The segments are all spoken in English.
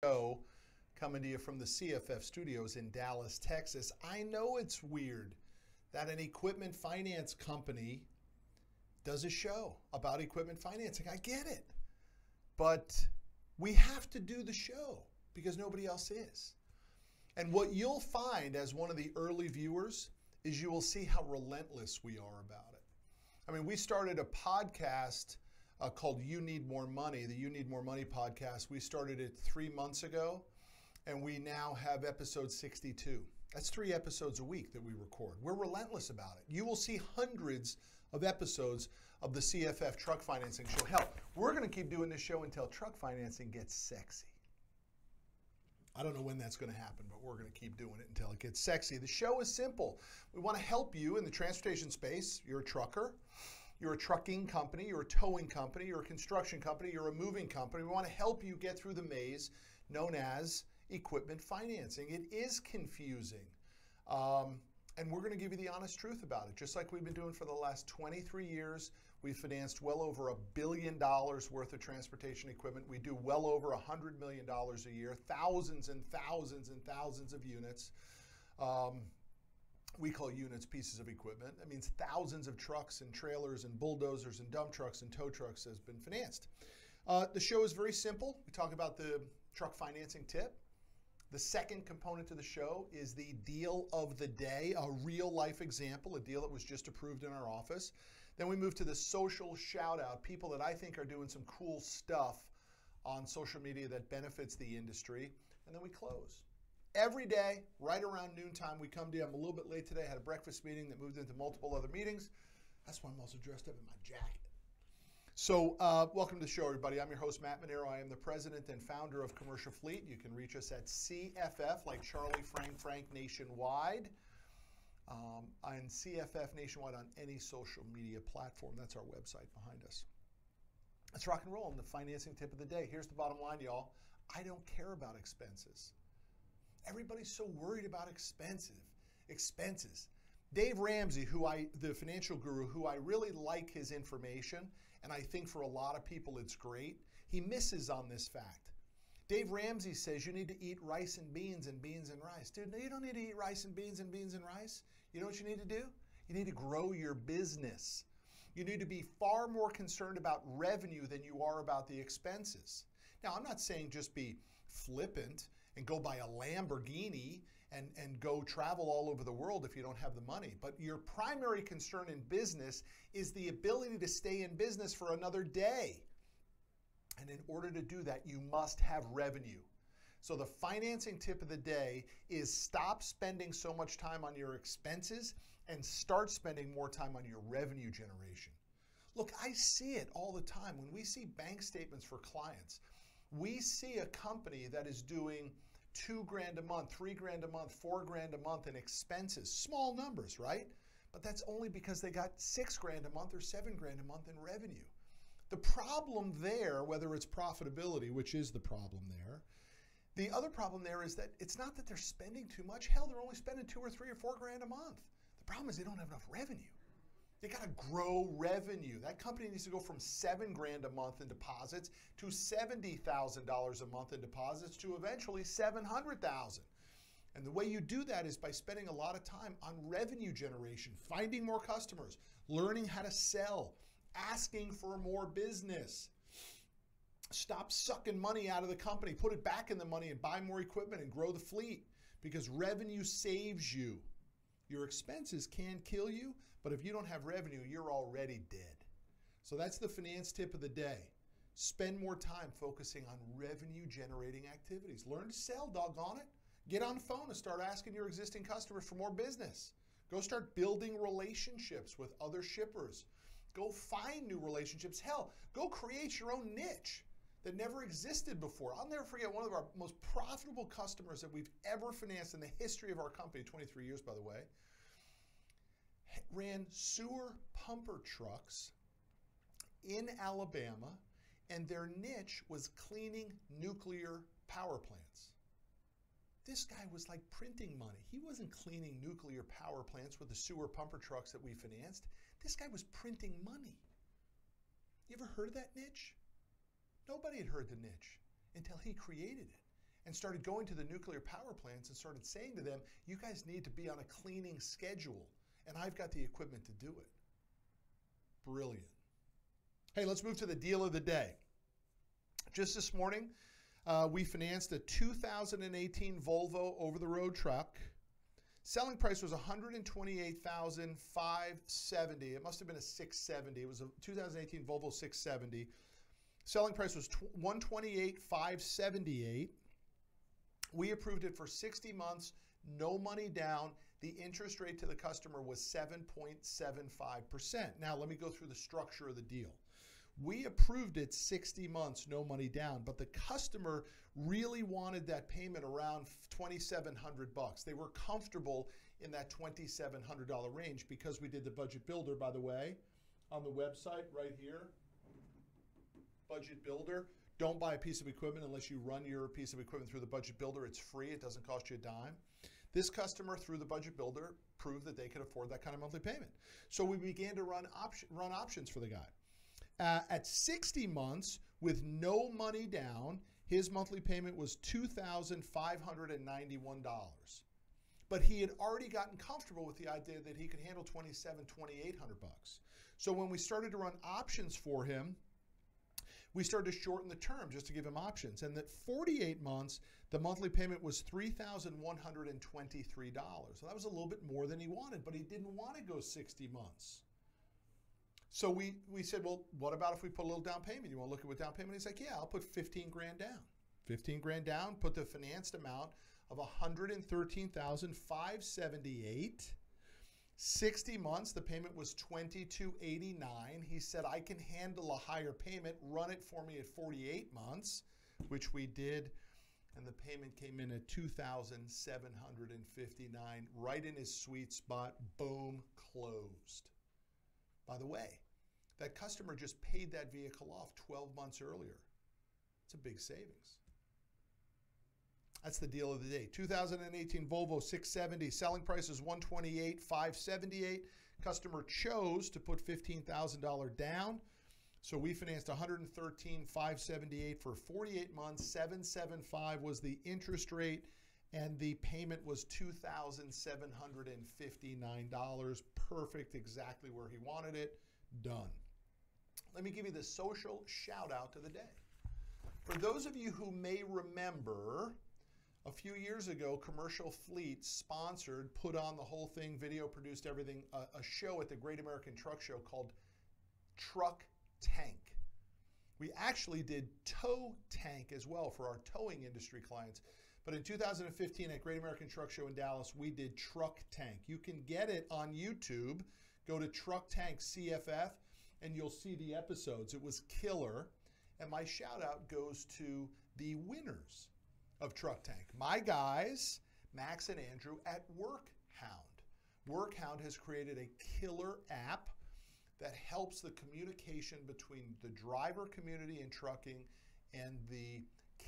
Show coming to you from the CFF studios in Dallas, Texas. I know it's weird that an equipment finance company does a show about equipment financing. I get it. But we have to do the show because nobody else is. And what you'll find as one of the early viewers is you will see how relentless we are about it. I mean, we started a podcast called You Need More Money, the You Need More Money podcast. We started it 3 months ago, and we now have episode 62. That's 3 episodes a week that we record. We're relentless about it. You will see hundreds of episodes of the CFF truck financing show. Hell, we're going to keep doing this show until truck financing gets sexy. I don't know when that's going to happen, but we're going to keep doing it until it gets sexy. The show is simple. We want to help you in the transportation space. You're a trucker. You're a trucking company, you're a towing company, you're a construction company, you're a moving company. We want to help you get through the maze known as equipment financing. It is confusing. And we're going to give you the honest truth about it. Just like we've been doing for the last 23 years, we've financed well over $1 billion worth of transportation equipment. We do well over $100 million a year, thousands and thousands and thousands of units. We call units pieces of equipment. That means thousands of trucks and trailers and bulldozers and dump trucks and tow trucks has been financed. The show is very simple. We talk about the truck financing tip. The second component to the show is the deal of the day, a real life example, a deal that was just approved in our office. Then we move to the social shout out, people that I think are doing some cool stuff on social media that benefits the industry. And then we close. Every day, right around noontime, we come to you. I'm a little bit late today. I had a breakfast meeting that moved into multiple other meetings. That's why I'm also dressed up in my jacket. So welcome to the show, everybody. I'm your host, Matt Monero. I am the president and founder of Commercial Fleet. You can reach us at CFF, like Charlie, Frank Nationwide, and CFF Nationwide on any social media platform. That's our website behind us. Let's rock and roll on the financing tip of the day. Here's the bottom line, y'all. I don't care about expenses. Everybody's so worried about expenses. Dave Ramsey, the financial guru, who I really like his information, and I think for a lot of people it's great, he misses on this fact. Dave Ramsey says you need to eat rice and beans and beans and rice. Dude, no, you don't need to eat rice and beans and rice. You know what you need to do? You need to grow your business. You need to be far more concerned about revenue than you are about the expenses. Now, I'm not saying just be flippant and go buy a Lamborghini and go travel all over the world if you don't have the money. But your primary concern in business is the ability to stay in business for another day. And in order to do that, you must have revenue. So the financing tip of the day is stop spending so much time on your expenses and start spending more time on your revenue generation. Look, I see it all the time. When we see bank statements for clients, we see a company that is doing $2,000 a month, $3,000 a month, $4,000 a month in expenses. Small numbers, right? But that's only because they got $6,000 a month or $7,000 a month in revenue. The problem there, whether it's profitability, which is the problem there, the other problem there is that it's not that they're spending too much. Hell, they're only spending $2,000 or $3,000 or $4,000 a month. The problem is they don't have enough revenue. They got to grow revenue. That company needs to go from $7,000 a month in deposits to $70,000 a month in deposits to eventually $700,000. And the way you do that is by spending a lot of time on revenue generation, finding more customers, learning how to sell, asking for more business. Stop sucking money out of the company, put it back in the money and buy more equipment and grow the fleet because revenue saves you. Your expenses can kill you, but if you don't have revenue, you're already dead. So that's the finance tip of the day. Spend more time focusing on revenue generating activities. Learn to sell, doggone it. Get on the phone and start asking your existing customers for more business. Go start building relationships with other shippers. Go find new relationships. Hell, go create your own niche that never existed before. I'll never forget one of our most profitable customers that we've ever financed in the history of our company, 23 years by the way, ran sewer pumper trucks in Alabama, and their niche was cleaning nuclear power plants. This guy was like printing money. He wasn't cleaning nuclear power plants with the sewer pumper trucks that we financed. This guy was printing money. You ever heard of that niche? Nobody had heard the niche until he created it. and started going to the nuclear power plants and started saying to them, you guys need to be on a cleaning schedule, and I've got the equipment to do it. Brilliant. Hey, let's move to the deal of the day. Just this morning, we financed a 2018 Volvo over-the-road truck. Selling price was $128,570. It must have been a 670. It was a 2018 Volvo 670. Selling price was $128,578. We approved it for 60 months, no money down. The interest rate to the customer was 7.75%. Now, let me go through the structure of the deal. We approved it 60 months, no money down, but the customer really wanted that payment around $2,700. They were comfortable in that $2,700 range because we did the budget builder, by the way, on the website right here. Budget builder. Don't buy a piece of equipment unless you run your piece of equipment through the budget builder. It's free. It doesn't cost you a dime. This customer, through the budget builder, proved that they could afford that kind of monthly payment. So we began to run options for the guy. At 60 months, with no money down, his monthly payment was $2,591. But he had already gotten comfortable with the idea that he could handle $2,800. So when we started to run options for him, we started to shorten the term just to give him options. And at 48 months, the monthly payment was $3,123. So that was a little bit more than he wanted, but he didn't want to go 60 months. So we said, well, what about if we put a little down payment? You want to look at what down payment? He's like, yeah, I'll put 15 grand down. 15 grand down, put the financed amount of $113,578. 60 months, the payment was $2,289. He said, I can handle a higher payment, run it for me at 48 months, which we did, and the payment came in at $2,759, right in his sweet spot. Boom, closed. By the way, that customer just paid that vehicle off 12 months earlier. It's a big savings. That's the deal of the day. 2018 Volvo 670, selling price is $128,578. Customer chose to put $15,000 down. So we financed $113,578 for 48 months. $775 was the interest rate, and the payment was $2,759. Perfect, exactly where he wanted it. Done. Let me give you the social shout out to the day. For those of you who may remember, a few years ago, Commercial Fleet sponsored, put on the whole thing, video produced everything, a show at the Great American Truck Show called Truck Tank. We actually did Tow Tank as well for our towing industry clients. But in 2015 at Great American Truck Show in Dallas, we did Truck Tank. You can get it on YouTube. Go to Truck Tank CFF and you'll see the episodes. It was killer. And my shout out goes to the winners of Truck Tank. My guys, Max and Andrew at WorkHound. WorkHound has created a killer app that helps the communication between the driver community in trucking and the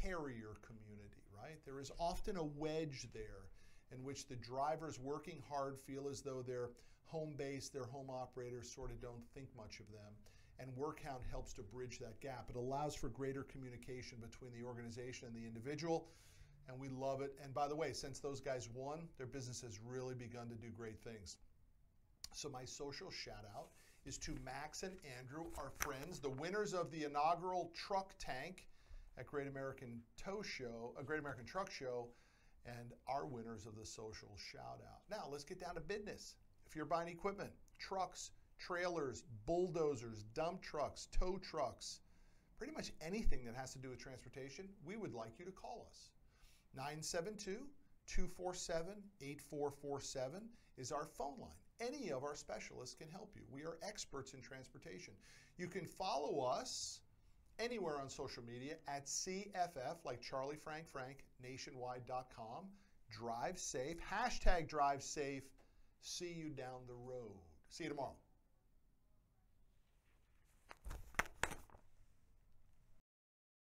carrier community, right? There is often a wedge there in which the drivers working hard feel as though their home base, their home operators sort of don't think much of them. And WorkHound helps to bridge that gap. It allows for greater communication between the organization and the individual, and we love it. And by the way, since those guys won, their business has really begun to do great things. So my social shout out is to Max and Andrew, our friends, the winners of the inaugural Truck Tank at Great American Truck Show, and our winners of the social shout out. Now let's get down to business. If you're buying equipment, trucks, trailers, bulldozers, dump trucks, tow trucks, pretty much anything that has to do with transportation, we would like you to call us. 972-247-8447 is our phone line. Any of our specialists can help you. We are experts in transportation. You can follow us anywhere on social media at CFF, like Charlie Frank Frank, nationwide.com. Drive safe, #drive safe. See you down the road. See you tomorrow.